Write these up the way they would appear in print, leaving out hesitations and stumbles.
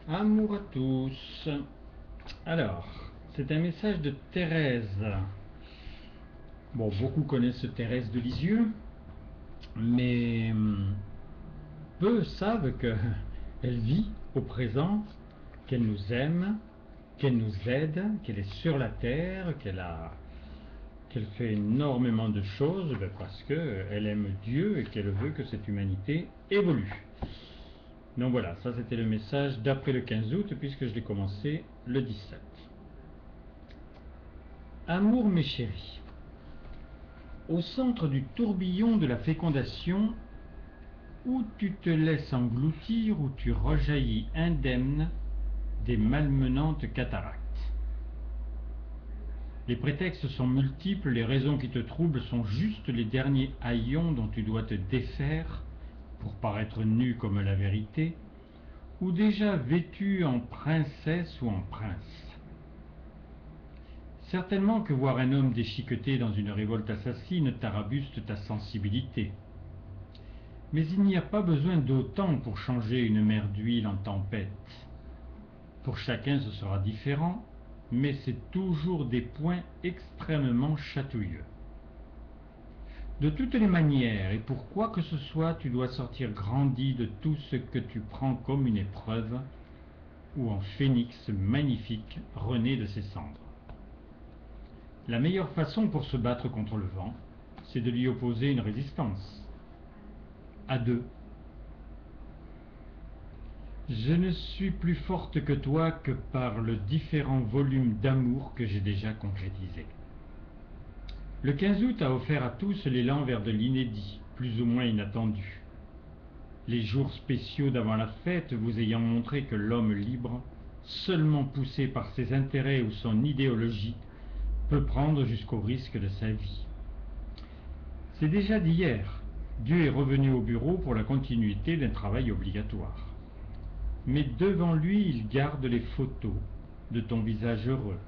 Amour à tous. Alors, c'est un message de Thérèse. Bon, beaucoup connaissent Thérèse de Lisieux, mais peu savent qu'elle vit au présent, qu'elle nous aime, qu'elle nous aide, qu'elle est sur la terre, qu'elle fait énormément de choses parce qu'elle aime Dieu et qu'elle veut que cette humanité évolue. Donc voilà, ça c'était le message d'après le 15 août puisque je l'ai commencé le 17. Amour mes chéris, au centre du tourbillon de la fécondation, où tu te laisses engloutir, où tu rejaillis indemne des malmenantes cataractes. Les prétextes sont multiples, les raisons qui te troublent sont juste les derniers haillons dont tu dois te défaire pour paraître nu comme la vérité, ou déjà vêtu en princesse ou en prince. Certainement que voir un homme déchiqueté dans une révolte assassine tarabuste ta sensibilité. Mais il n'y a pas besoin d'autant pour changer une mer d'huile en tempête. Pour chacun ce sera différent, mais c'est toujours des points extrêmement chatouilleux. De toutes les manières, et pour quoi que ce soit, tu dois sortir grandi de tout ce que tu prends comme une épreuve, ou en phénix magnifique rené de ses cendres. La meilleure façon pour se battre contre le vent, c'est de lui opposer une résistance. À deux. Je ne suis plus forte que toi que par le différent volume d'amour que j'ai déjà concrétisé. Le 15 août a offert à tous l'élan vers de l'inédit, plus ou moins inattendu. Les jours spéciaux d'avant la fête vous ayant montré que l'homme libre, seulement poussé par ses intérêts ou son idéologie, peut prendre jusqu'au risque de sa vie. C'est déjà d'hier. Dieu est revenu au bureau pour la continuité d'un travail obligatoire. Mais devant lui, il garde les photos de ton visage heureux,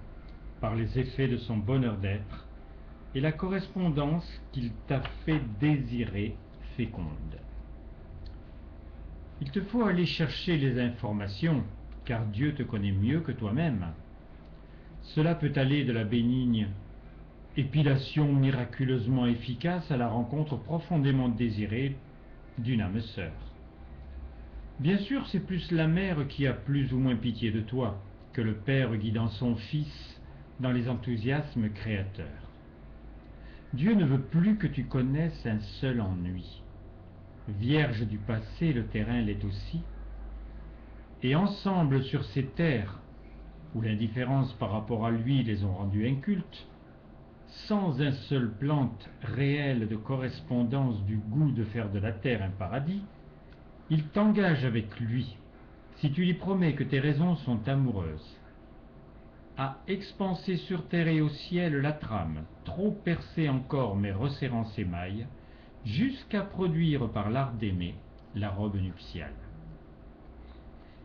par les effets de son bonheur d'être, et la correspondance qu'il t'a fait désirer féconde. Il te faut aller chercher les informations, car Dieu te connaît mieux que toi-même. Cela peut aller de la bénigne épilation miraculeusement efficace à la rencontre profondément désirée d'une âme sœur. Bien sûr, c'est plus la mère qui a plus ou moins pitié de toi que le père guidant son fils dans les enthousiasmes créateurs. Dieu ne veut plus que tu connaisses un seul ennui. Vierge du passé, le terrain l'est aussi. Et ensemble sur ces terres, où l'indifférence par rapport à lui les ont rendus incultes, sans un seul plante réel de correspondance du goût de faire de la terre un paradis, il t'engage avec lui, si tu lui promets que tes raisons sont amoureuses, à expanser sur terre et au ciel la trame, trop percée encore mais resserrant ses mailles, jusqu'à produire par l'art d'aimer la robe nuptiale.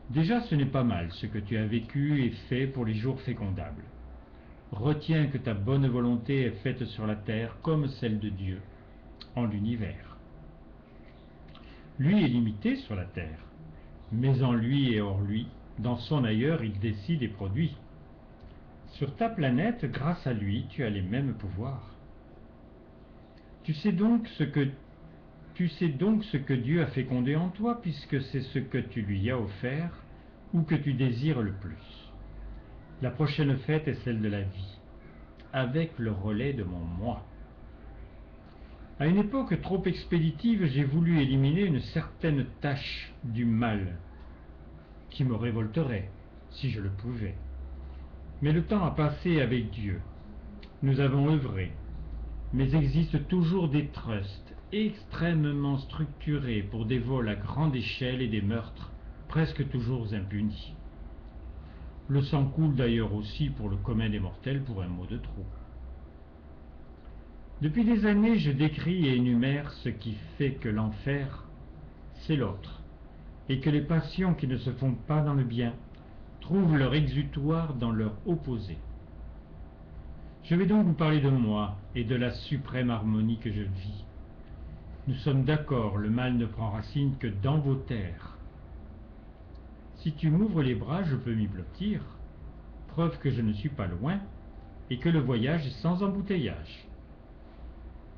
Déjà ce n'est pas mal ce que tu as vécu et fait pour les jours fécondables. Retiens que ta bonne volonté est faite sur la terre comme celle de Dieu en l'univers. Lui est limité sur la terre, mais en lui et hors lui, dans son ailleurs, il décide et produit. Sur ta planète, grâce à lui, tu as les mêmes pouvoirs. Tu sais donc ce que Dieu a fécondé en toi, puisque c'est ce que tu lui as offert ou que tu désires le plus. La prochaine fête est celle de la vie, avec le relais de mon moi. À une époque trop expéditive, j'ai voulu éliminer une certaine tache du mal qui me révolterait, si je le pouvais. Mais le temps a passé avec Dieu. Nous avons œuvré, mais existent toujours des trusts extrêmement structurés pour des vols à grande échelle et des meurtres presque toujours impunis. Le sang coule d'ailleurs aussi pour le commun des mortels pour un mot de trop. Depuis des années, je décris et énumère ce qui fait que l'enfer, c'est l'autre, et que les passions qui ne se font pas dans le bien trouvent leur exutoire dans leur opposé. Je vais donc vous parler de moi et de la suprême harmonie que je vis. Nous sommes d'accord, le mal ne prend racine que dans vos terres. Si tu m'ouvres les bras, je peux m'y blottir, preuve que je ne suis pas loin et que le voyage est sans embouteillage.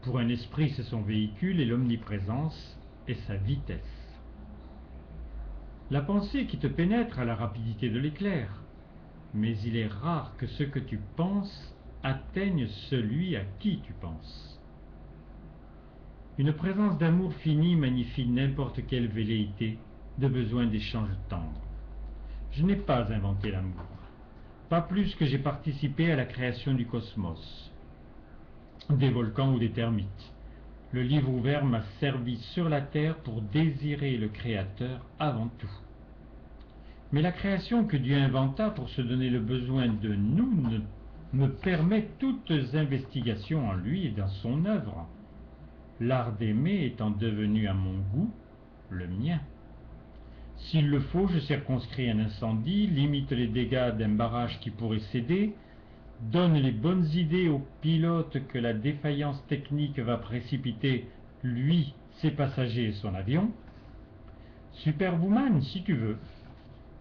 Pour un esprit, c'est son véhicule et l'omniprésence est sa vitesse. La pensée qui te pénètre a la rapidité de l'éclair, mais il est rare que ce que tu penses atteigne celui à qui tu penses. Une présence d'amour fini magnifie n'importe quelle velléité de besoin d'échanges tendres. Je n'ai pas inventé l'amour, pas plus que j'ai participé à la création du cosmos, des volcans ou des termites. Le livre ouvert m'a servi sur la terre pour désirer le Créateur avant tout. Mais la création que Dieu inventa pour se donner le besoin de nous me permet toutes investigations en lui et dans son œuvre, l'art d'aimer étant devenu à mon goût le mien. S'il le faut, je circonscris un incendie, limite les dégâts d'un barrage qui pourrait céder, donne les bonnes idées au pilote que la défaillance technique va précipiter, lui, ses passagers et son avion. Superwoman, si tu veux.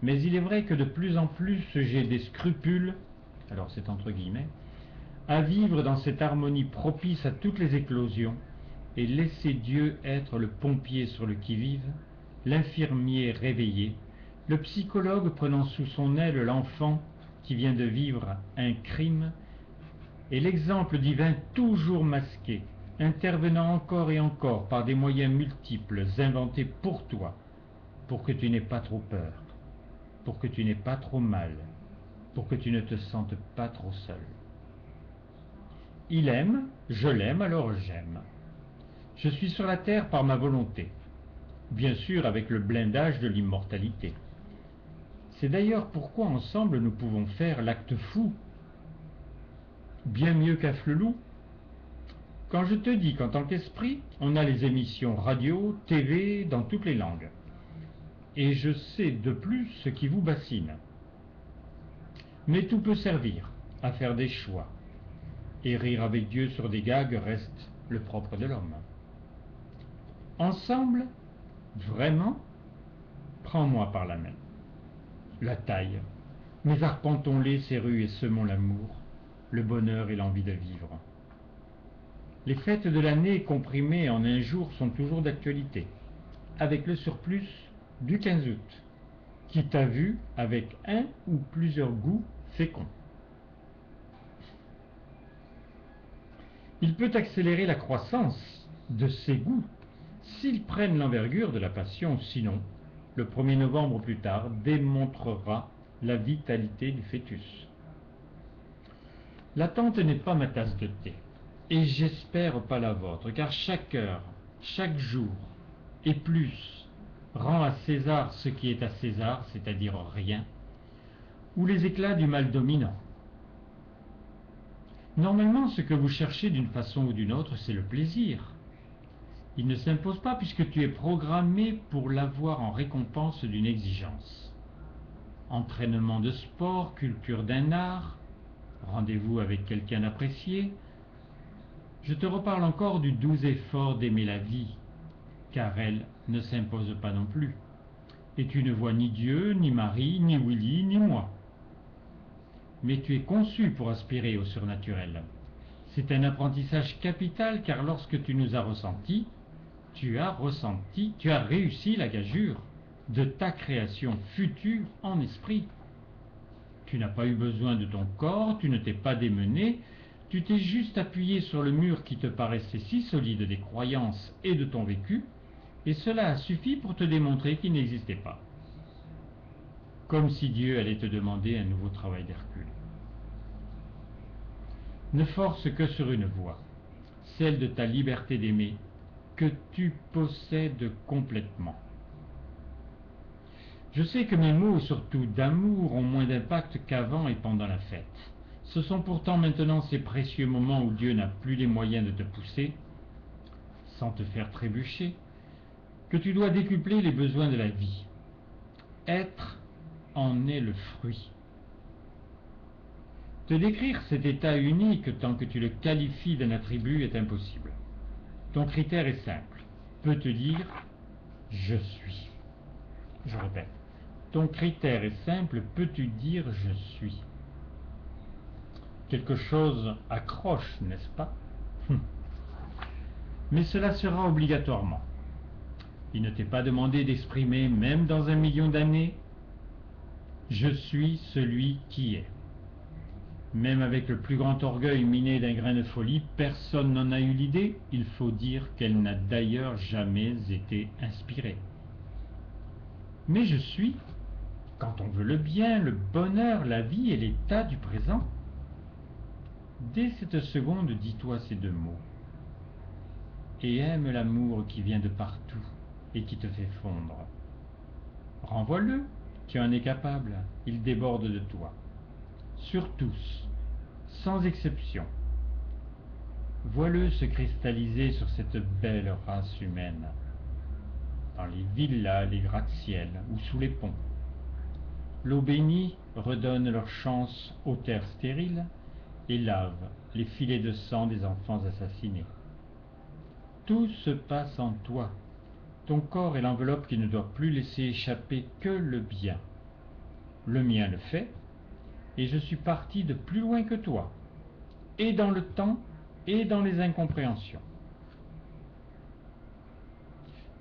Mais il est vrai que de plus en plus j'ai des scrupules, alors c'est entre guillemets, à vivre dans cette harmonie propice à toutes les éclosions et laisser Dieu être le pompier sur le qui-vive, l'infirmier réveillé, le psychologue prenant sous son aile l'enfant qui vient de vivre un crime, et l'exemple divin toujours masqué, intervenant encore et encore par des moyens multiples inventés pour toi, pour que tu n'aies pas trop peur, pour que tu n'aies pas trop mal, pour que tu ne te sentes pas trop seul. Il aime, je l'aime, alors j'aime. Je suis sur la terre par ma volonté, bien sûr avec le blindage de l'immortalité. C'est d'ailleurs pourquoi ensemble nous pouvons faire l'acte fou, bien mieux qu'à Flelou. Quand je te dis qu'en tant qu'esprit, on a les émissions radio, TV, dans toutes les langues, et je sais de plus ce qui vous bassine. Mais tout peut servir à faire des choix, et rire avec Dieu sur des gags reste le propre de l'homme. Ensemble, vraiment, prends-moi par la main, la taille, mais arpentons-les ces rues et semons l'amour, le bonheur et l'envie de vivre. Les fêtes de l'année comprimées en un jour sont toujours d'actualité, avec le surplus du 15 août, qui t'a vu avec un ou plusieurs goûts féconds. Il peut accélérer la croissance de ces goûts s'ils prennent l'envergure de la passion, sinon, le 1er novembre au plus tard, démontrera la vitalité du fœtus. L'attente n'est pas ma tasse de thé, et j'espère pas la vôtre, car chaque heure, chaque jour, et plus, rend à César ce qui est à César, c'est-à-dire rien, ou les éclats du mal dominant. Normalement, ce que vous cherchez d'une façon ou d'une autre, c'est le plaisir. Il ne s'impose pas puisque tu es programmé pour l'avoir en récompense d'une exigence. Entraînement de sport, culture d'un art, rendez-vous avec quelqu'un d'apprécié. Je te reparle encore du doux effort d'aimer la vie, car elle ne s'impose pas non plus. Et tu ne vois ni Dieu, ni Marie, ni Willy, ni moi. Mais tu es conçu pour aspirer au surnaturel. C'est un apprentissage capital, car lorsque tu nous as ressentis, tu as réussi la gageure de ta création future en esprit. Tu n'as pas eu besoin de ton corps, tu ne t'es pas démené, tu t'es juste appuyé sur le mur qui te paraissait si solide des croyances et de ton vécu, et cela a suffi pour te démontrer qu'il n'existait pas. Comme si Dieu allait te demander un nouveau travail d'Hercule. Ne force que sur une voie, celle de ta liberté d'aimer, que tu possèdes complètement. Je sais que mes mots, surtout d'amour, ont moins d'impact qu'avant et pendant la fête. Ce sont pourtant maintenant ces précieux moments où Dieu n'a plus les moyens de te pousser, sans te faire trébucher, que tu dois décupler les besoins de la vie. Être en est le fruit. Te décrire cet état unique tant que tu le qualifies d'un attribut est impossible. Ton critère est simple. Peut te dire « je suis ». Je répète. Ton critère est simple, peux-tu dire je suis? Quelque chose accroche, n'est-ce pas? Mais cela sera obligatoirement. Il ne t'est pas demandé d'exprimer, même dans 1 million d'années, je suis celui qui est. Même avec le plus grand orgueil miné d'un grain de folie, personne n'en a eu l'idée. Il faut dire qu'elle n'a d'ailleurs jamais été inspirée. Mais je suis, quand on veut le bien, le bonheur, la vie et l'état du présent. Dès cette seconde, dis-toi ces 2 mots. Et aime l'amour qui vient de partout et qui te fait fondre. Renvoie-le, tu en es capable, il déborde de toi. Sur tous, sans exception. Vois-le se cristalliser sur cette belle race humaine, dans les villas, les gratte-ciel ou sous les ponts. L'eau bénie redonne leur chance aux terres stériles et lave les filets de sang des enfants assassinés. Tout se passe en toi. Ton corps est l'enveloppe qui ne doit plus laisser échapper que le bien. Le mien le fait, et je suis parti de plus loin que toi, et dans le temps, et dans les incompréhensions.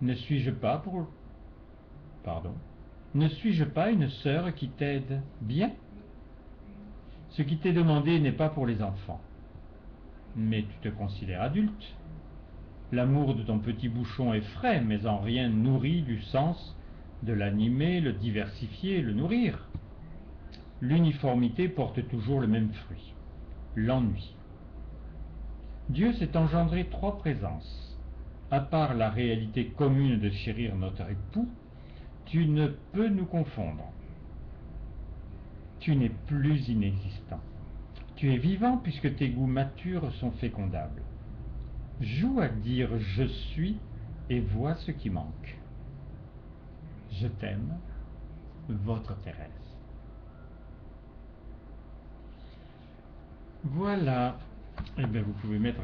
Ne suis-je pas une sœur qui t'aide bien? Ce qui t'est demandé n'est pas pour les enfants, mais tu te considères adulte. L'amour de ton petit bouchon est frais, mais en rien nourri du sens de l'animer, le diversifier, le nourrir. L'uniformité porte toujours le même fruit, l'ennui. Dieu s'est engendré 3 présences. À part la réalité commune de chérir notre époux, tu ne peux nous confondre. Tu n'es plus inexistant. Tu es vivant puisque tes goûts matures sont fécondables. Joue à dire je suis et vois ce qui manque. Je t'aime, votre Thérèse. Voilà. Eh bien, vous pouvez mettre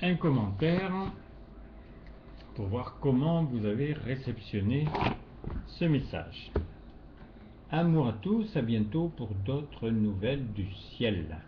un commentaire pour voir comment vous avez réceptionné ce message. Amour à tous, à bientôt pour d'autres nouvelles du ciel.